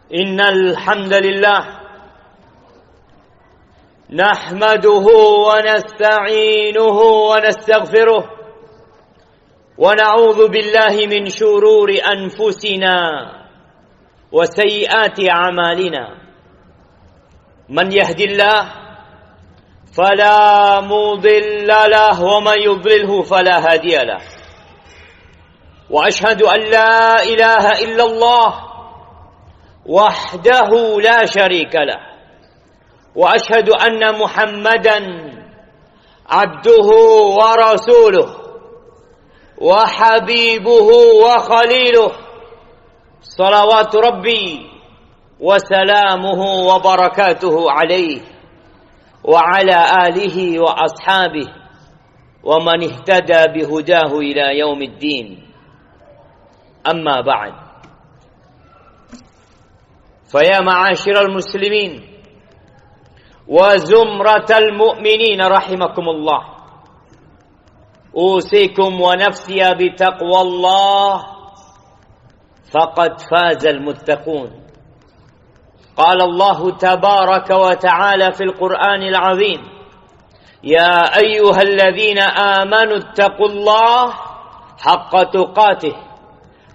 Innal hamdalillah nahmaduhu wa nasta'inuhu wa nastaghfiruh wa na'udzu billahi min shururi anfusina wa sayyiati a'malina. Man yahdillah fala mudilla lahu wa man yudlilhu fala hadiya lahu. Wa ashhadu an la ilaha illallah wahdahu la syarika lah. Wa ashhadu anna Muhammadan abduhu wa rasuluh wa habibuhu wa khaliluh. Salawatu rabbi wa salamuhu wa barakatuhu alaihi wa ala alihi wa ashabihi wa man ihtada bihudahu ila yaumiddin. Amma ba'd. Faya ma'asyiral muslimin wa zumratal mu'minin rahimakumullah. Usikum wa nafsiya bitaqwallah faqad fazal muttaqun. Qala Allah tabaraka wa ta'ala fil Qur'anil 'azim. Ya ayyuhalladzina amanu ittaqullaha haqqa tuqatih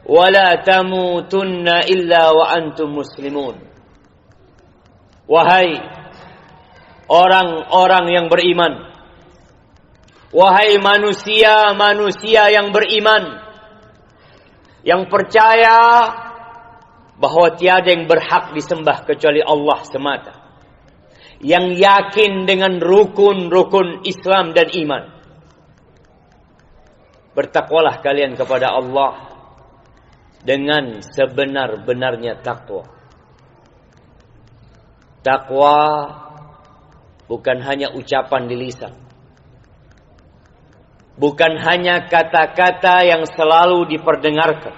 wa la tamutunna illa wa antum muslimun. Wahai orang-orang yang beriman, wahai manusia-manusia yang beriman, yang percaya bahwa tiada yang berhak disembah kecuali Allah semata, yang yakin dengan rukun-rukun Islam dan iman, bertakwalah kalian kepada Allah dengan sebenar-benarnya takwa. Takwa bukan hanya ucapan di lisan, bukan hanya kata-kata yang selalu diperdengarkan,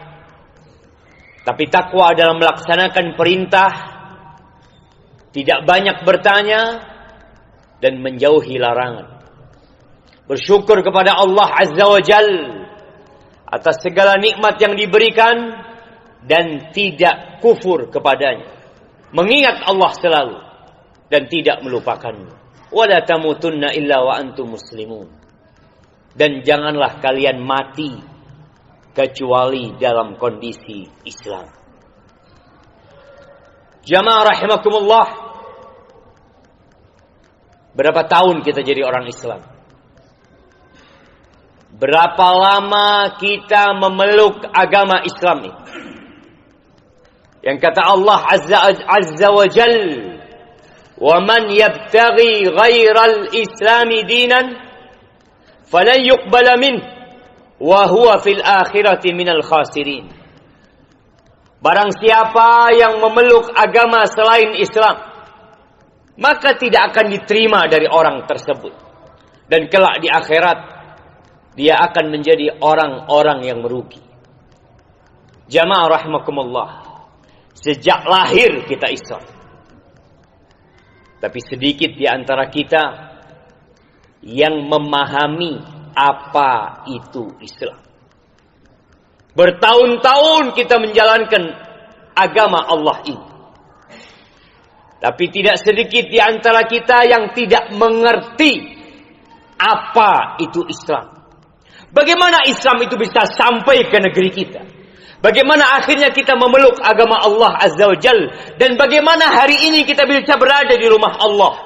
tapi takwa adalah melaksanakan perintah, tidak banyak bertanya, dan menjauhi larangan. Bersyukur kepada Allah Azza wa Jal atas segala nikmat yang diberikan dan tidak kufur kepadanya. Mengingat Allah selalu dan tidak melupakannya. Wala tamutunna illa wa antum muslimun. Dan janganlah kalian mati kecuali dalam kondisi Islam. Jamaah rahimakumullah. Berapa tahun kita jadi orang Islam? Berapa lama kita memeluk agama Islam ini? Yang kata Allah Azza wa Jal, "Wa man yabtaghi ghairal islami dinan falan yuqbala min wa huwa fil akhirati minal khasirin." Barang siapa yang memeluk agama selain Islam, maka tidak akan diterima dari orang tersebut, dan kelak di akhirat dia akan menjadi orang-orang yang merugi. Jamaah rahimakumullah, sejak lahir kita Islam, tapi sedikit di antara kita yang memahami apa itu Islam. Bertahun-tahun kita menjalankan agama Allah ini, tapi tidak sedikit di antara kita yang tidak mengerti apa itu Islam. Bagaimana Islam itu bisa sampai ke negeri kita? Bagaimana akhirnya kita memeluk agama Allah Azza wa Jal? Dan bagaimana hari ini kita bisa berada di rumah Allah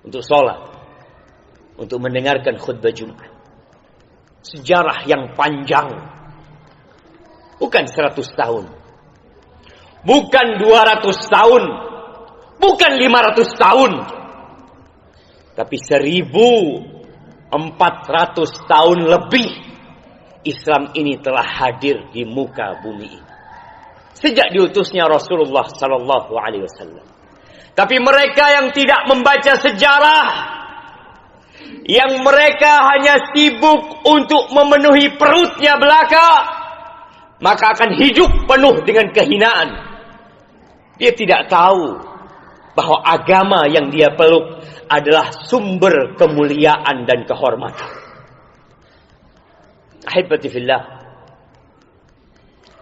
untuk sholat, untuk mendengarkan khutbah Jumat? Sejarah yang panjang. Bukan 100 tahun, bukan 200 tahun, bukan 500 tahun, tapi 1400 tahun lebih Islam ini telah hadir di muka bumi ini sejak diutusnya Rasulullah sallallahu alaihi wasallam. Tapi mereka yang tidak membaca sejarah, yang mereka hanya sibuk untuk memenuhi perutnya belaka, maka akan hidup penuh dengan kehinaan. Dia tidak tahu bahwa agama yang dia peluk adalah sumber kemuliaan dan kehormatan. Ahibati fillah,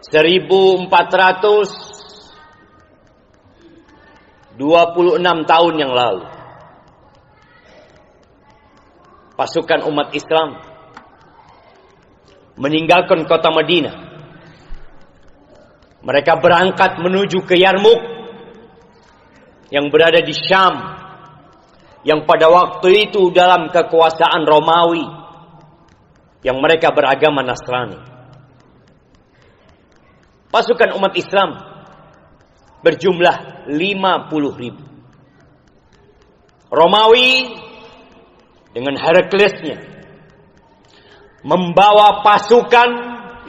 1400 26 tahun yang lalu, pasukan umat Islam meninggalkan kota Madinah. Mereka berangkat menuju ke Yarmuk yang berada di Syam, yang pada waktu itu dalam kekuasaan Romawi, yang mereka beragama Nasrani. Pasukan umat Islam berjumlah 50.000. Romawi dengan Heraklesnya membawa pasukan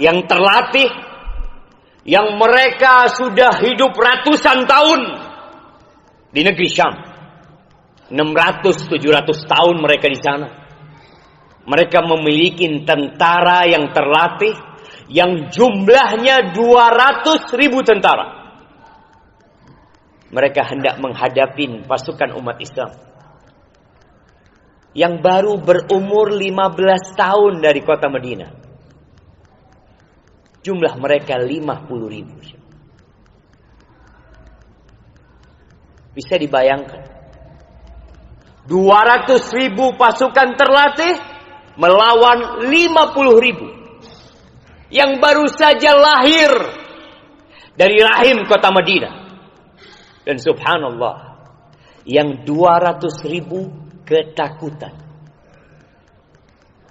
yang terlatih, yang mereka sudah hidup ratusan tahun di negeri Syam. 600-700 tahun mereka di sana. Mereka memiliki tentara yang terlatih, yang jumlahnya 200.000 tentara. Mereka hendak menghadapi pasukan umat Islam yang baru berumur 15 tahun dari kota Madinah. Jumlah mereka 50.000. Bisa dibayangkan, 200.000 pasukan terlatih melawan 50.000 yang baru saja lahir dari rahim kota Madinah. Dan subhanallah, yang 200.000 ketakutan.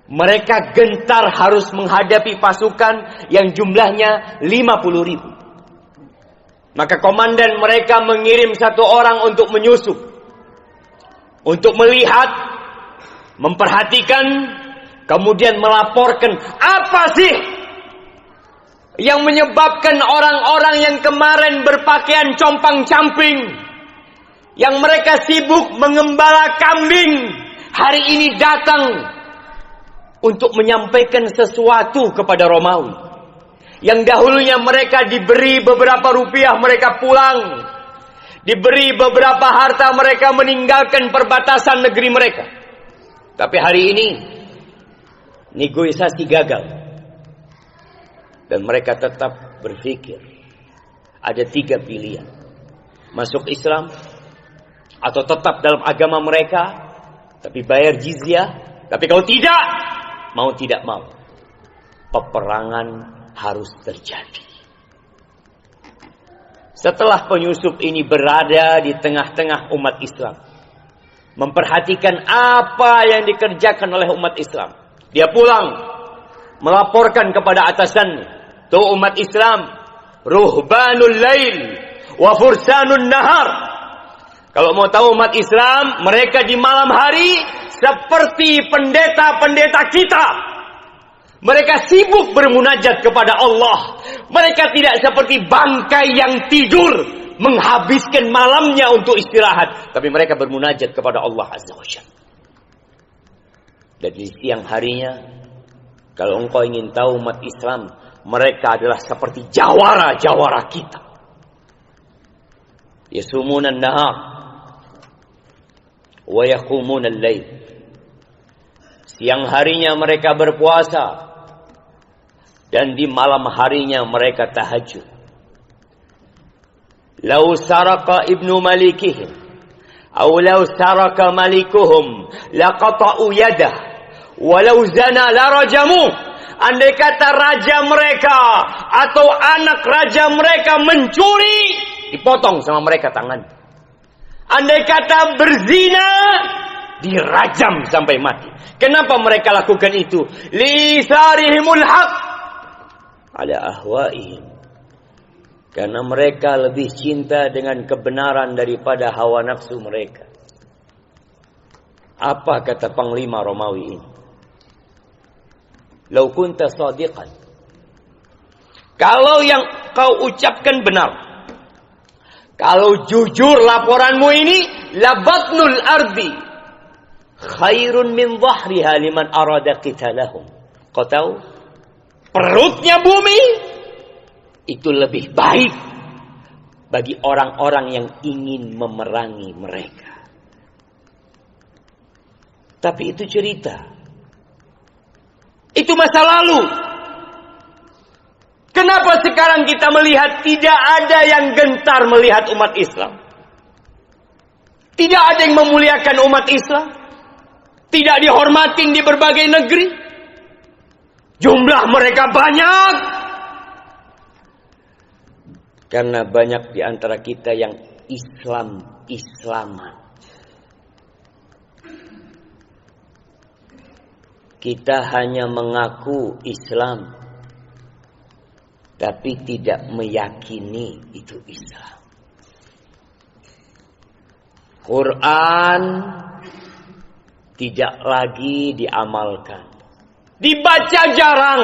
Mereka gentar harus menghadapi pasukan yang jumlahnya 50.000. Maka komandan mereka mengirim satu orang untuk menyusup, untuk melihat, memperhatikan, kemudian melaporkan apa sih yang menyebabkan orang-orang yang kemarin berpakaian compang-camping, yang mereka sibuk mengembala kambing, hari ini datang untuk menyampaikan sesuatu kepada Romawi. Yang dahulunya mereka diberi beberapa rupiah, mereka pulang. Diberi beberapa harta, mereka meninggalkan perbatasan negeri mereka. Tapi hari ini negosiasi gagal. Dan mereka tetap berpikir ada 3 pilihan. Masuk Islam, atau tetap dalam agama mereka tapi bayar jizyah. Tapi kalau tidak, mau tidak mau, peperangan harus terjadi. Setelah penyusup ini berada di tengah-tengah umat Islam, memperhatikan apa yang dikerjakan oleh umat Islam, dia pulang melaporkan kepada atasannya, tuh umat Islam, ruhbanul lail wa fursanun nahar. Kalau mau tahu umat Islam, mereka di malam hari seperti pendeta-pendeta kita. Mereka sibuk bermunajat kepada Allah. Mereka tidak seperti bangkai yang tidur, menghabiskan malamnya untuk istirahat. Tapi mereka bermunajat kepada Allah Azza wa Jalla. Dan di siang harinya, kalau engkau ingin tahu umat Islam, mereka adalah seperti jawara-jawara kita. Yasumunan nahar wa yaqumunal lail. Siang harinya mereka berpuasa, dan di malam harinya mereka tahajud. Lau saraka ibnu malikihim, atau lau saraka malikuhum, laqata'u yadah, walau zana larajamu. Andai kata raja mereka atau anak raja mereka mencuri, dipotong sama mereka tangan. Andai kata berzina, dirajam sampai mati. Kenapa mereka lakukan itu? Li sarihimul haq ala ahwaihim. Karena mereka lebih cinta dengan kebenaran daripada hawa nafsu mereka. Apa kata Panglima Romawi ini? Lau kunta sadiqan, kalau yang kau ucapkan benar, kalau jujur laporanmu ini, labatnul ardi khairun min dhahriha liman arada qitalahum. Kau tahu, perutnya bumi itu lebih baik bagi orang-orang yang ingin memerangi mereka. Tapi itu cerita, itu masa lalu. Kenapa sekarang kita melihat tidak ada yang gentar melihat umat Islam? Tidak ada yang memuliakan umat Islam. Tidak dihormatin di berbagai negeri. Jumlah mereka banyak. Karena banyak di antara kita yang Islam-Islaman. Kita hanya mengaku Islam, tapi tidak meyakini itu Islam. Quran tidak lagi diamalkan, dibaca jarang.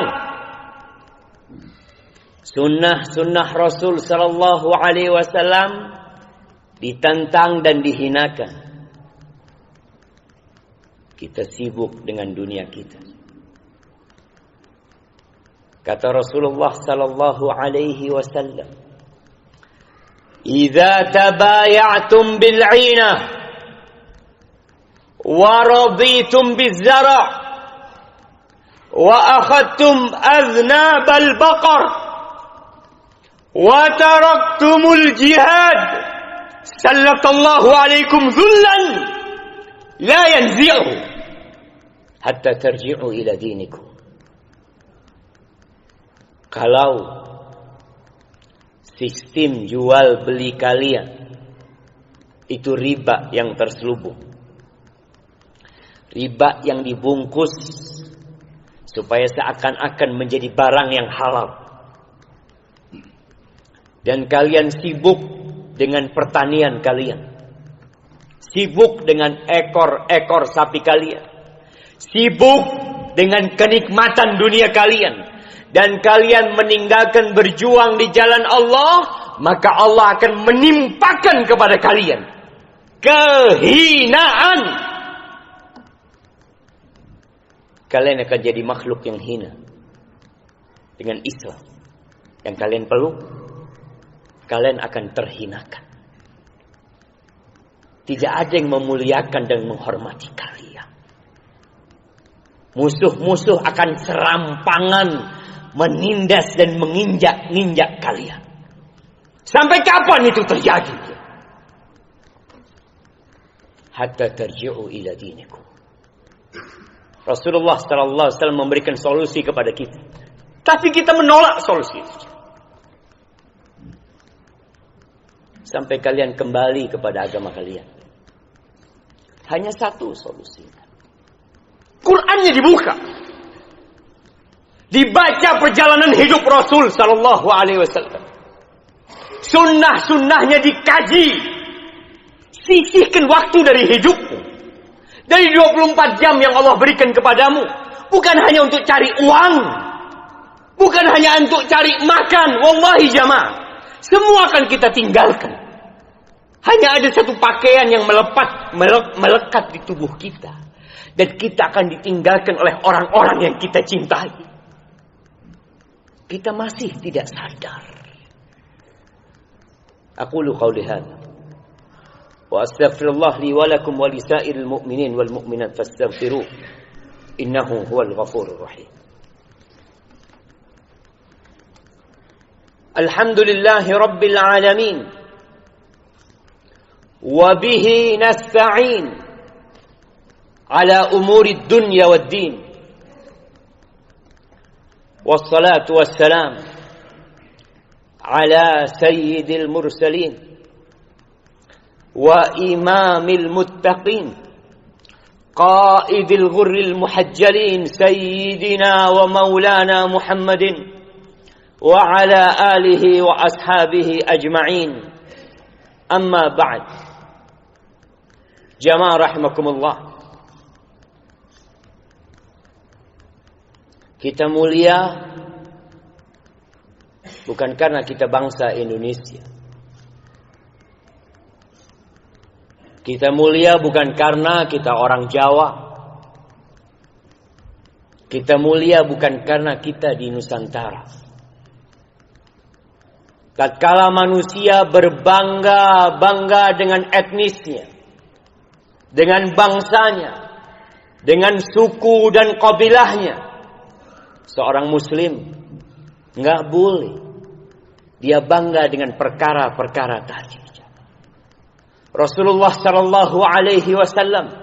Sunnah Rasul Sallallahu Alaihi Wasallam ditentang dan dihinakan. Kita sibuk dengan dunia kita. Kata Rasulullah Sallallahu Alaihi Wasallam, "Idza tabaya'tum bil'inah wa raditum biz-zara' wa akhadtum aznab al-baqar wa taraktumul jihad, sallallahu alaikum dhullan la yanzi'u hatta tarji'u ila dinikum." Kalau sistem jual beli kalian itu riba yang terselubung, riba yang dibungkus supaya seakan-akan menjadi barang yang halal, dan kalian sibuk dengan pertanian kalian, sibuk dengan ekor-ekor sapi kalian, sibuk dengan kenikmatan dunia kalian, dan kalian meninggalkan berjuang di jalan Allah, maka Allah akan menimpakan kepada kalian kehinaan. Kalian akan jadi makhluk yang hina dengan Islam yang kalian peluk. Kalian akan terhinakan. Tidak ada yang memuliakan dan menghormati kalian. Musuh-musuh akan serampangan menindas dan menginjak-ninjak kalian. Sampai kapan itu terjadi? Hatta tarji'u ila dinikum. Rasulullah sallallahu alaihi wasallam memberikan solusi kepada kita, tapi kita menolak solusi itu. Sampai kalian kembali kepada agama kalian. Hanya satu solusinya. Qurannya dibuka. Dibaca perjalanan hidup Rasul sallallahu alaihi wasallam. Sunnah-sunnahnya dikaji. Sisihkan waktu dari hidupmu. Dari 24 jam yang Allah berikan kepadamu. Bukan hanya untuk cari uang. Bukan hanya untuk cari makan. Wallahi jamaah, semua akan kita tinggalkan. Hanya ada satu pakaian yang melekat di tubuh kita. Dan kita akan ditinggalkan oleh orang-orang yang kita cintai. Kita masih tidak sadar. Aqulu qawli hadza wa astaghfirullah li wa lakum wa li sa'iril mu'minin wal mu'minat fastaghfiruh innahu huwal ghafurur rahim. Alhamdulillahi rabbil alamin wa bihi nasta'in ala umuri dunya wad din. والصلاة والسلام على سيد المرسلين وإمام المتقين قائد الغر المحجلين سيدنا ومولانا محمد وعلى آله وأصحابه أجمعين. أما بعد، جماعة رحمكم الله، kita mulia bukan karena kita bangsa Indonesia. Kita mulia bukan karena kita orang Jawa. Kita mulia bukan karena kita di Nusantara. Tatkala manusia berbangga-bangga dengan etnisnya, dengan bangsanya, dengan suku dan kabilahnya, seorang muslim nggak boleh dia bangga dengan perkara-perkara tadi. Rasulullah sallallahu alaihi wasallam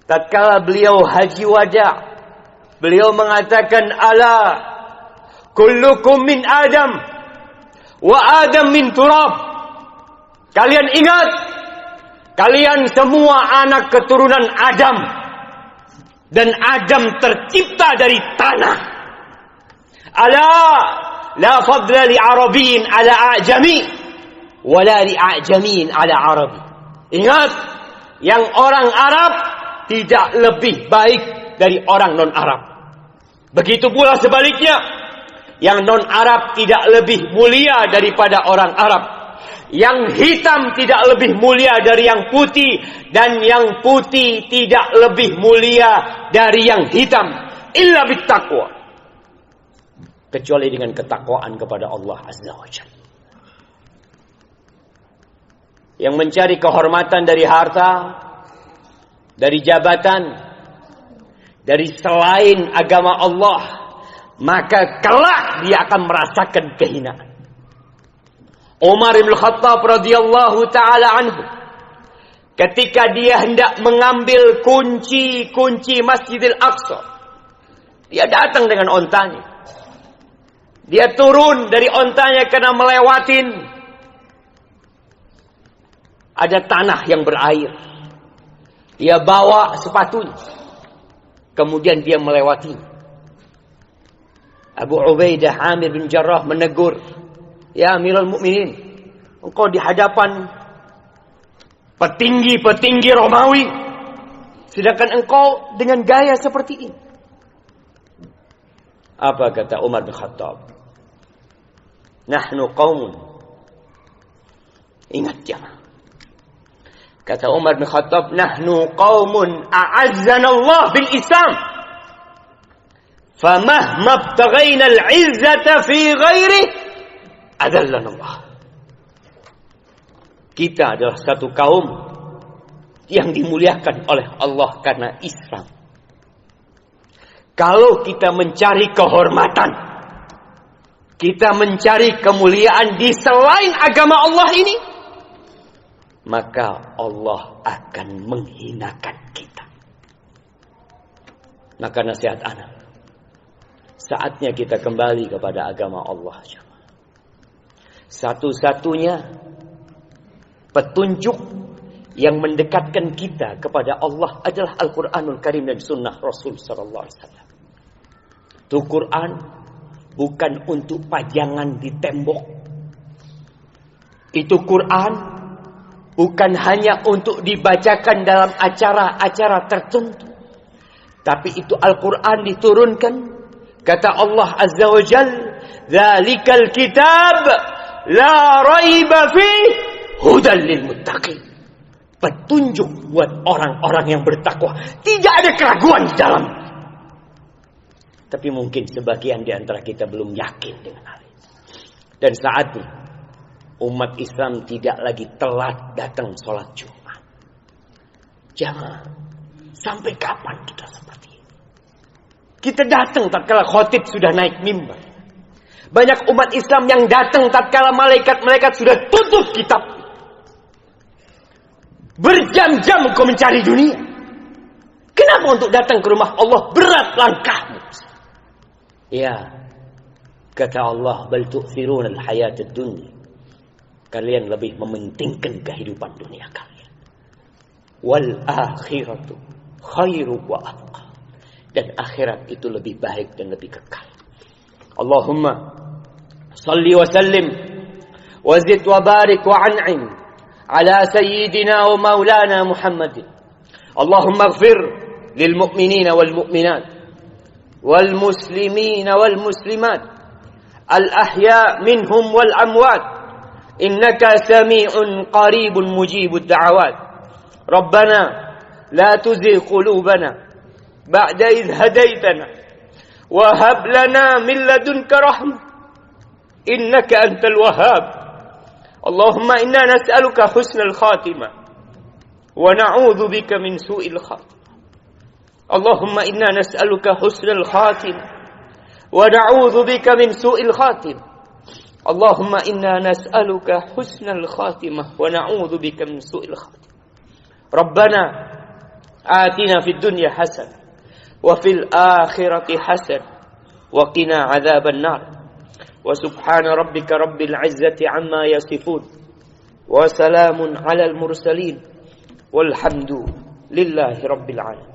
tatkala beliau haji wada, beliau mengatakan, ala kullukum min Adam wa Adam min turab. Kalian ingat, kalian semua anak keturunan Adam, dan Adam tercipta dari tanah. Ala la fadla li arabiyyin ala a'jami wala li a'jamiin ala arabi. Ingat, yang orang Arab tidak lebih baik dari orang non-Arab. Begitu pula sebaliknya, yang non-Arab tidak lebih mulia daripada orang Arab. Yang hitam tidak lebih mulia dari yang putih, dan yang putih tidak lebih mulia dari yang hitam. Illa bittaqwa, kecuali dengan ketakwaan kepada Allah Azza wa Jalla. Yang mencari kehormatan dari harta, dari jabatan, dari selain agama Allah, maka kelak dia akan merasakan kehinaan. Umar bin Khattab radhiyallahu taala anhu, ketika dia hendak mengambil kunci Masjidil Aqsa, dia datang dengan ontanya. Dia turun dari ontanya karena melewatin ada tanah yang berair. Dia bawa sepatunya, kemudian dia melewati. Abu Ubaidah Amir bin Jarrah menegur, ya Amirul Mukminin, engkau di hadapan petinggi-petinggi Romawi, sedangkan engkau dengan gaya seperti ini. Apa kata Umar bin Khattab? Nahnu qaumun. Ingat jamaah. Kata Umar bin Khattab, nahnu qaumun a'azzana Allah bil Islam. Famahma ibtaghaina al-'izzata fi ghairi adallana Allah. Kita adalah satu kaum yang dimuliakan oleh Allah karena Islam. Kalau kita mencari kehormatan, kita mencari kemuliaan di selain agama Allah ini, maka Allah akan menghinakan kita. Maka nasihat anak, saatnya kita kembali kepada agama Allah. Satu-satunya petunjuk yang mendekatkan kita kepada Allah adalah Al-Quranul Karim dan Sunnah Rasul Sallallahu Alaihi Wasallam. Itu Quran bukan untuk pajangan di tembok. Itu Quran bukan hanya untuk dibacakan dalam acara-acara tertentu. Tapi itu Al-Quran diturunkan, kata Allah Azza wa Jalla, "Dzalikal kitab la raiba fihi hudan lil muttaqin." Petunjuk buat orang-orang yang bertakwa. Tidak ada keraguan di dalam. Tapi mungkin sebagian di antara kita belum yakin dengan hal itu. Dan saatnya umat Islam tidak lagi telat datang sholat Jumat. Jangan. Sampai kapan kita seperti ini? Kita datang tatkala khotib sudah naik mimbar. Banyak umat Islam yang datang tatkala malaikat-malaikat sudah tutup kitab. Berjam-jam kau mencari dunia. Kenapa untuk datang ke rumah Allah berat langkahmu? Ya, kata Allah, bal tu'thiruna al-hayat ad-dunya. Kalian lebih mementingkan kehidupan dunia kalian. Wal akhiratu khairu wa abqa. Dan akhirat itu lebih baik dan lebih kekal. Allahumma salli wa sallim wa zid wa barik wa an'im ala sayyidina wa maulana Muhammadin. Allahumma ighfir lil mu'minina wal mu'minat wal muslimina wal muslimat al ahya minhum wal amwat innaka sami'un qaribun mujibud da'awat. Rabbana la tuzigh qulubana ba'da idh hadaytana wa hab lana min ladunka rahmah innaka antal wahhab. Allahumma inna nas'aluka husnal khatimah wa na'udzu bika min su'il khatimah. Allahumma inna nas'aluka husnal khatimah wa na'udzu bika min su'il khatimah. Allahumma inna nas'aluka husnal khatimah wa na'udzu bika min su'il khatimah. Rabbana atina fid dunya hasanah wa fil akhirati hasanah wa qina adzaban nar. Wa subhana rabbika rabbil izzati amma yasifun. Wa salamun alal mursalin. Walhamdu lillahi rabbil alamin.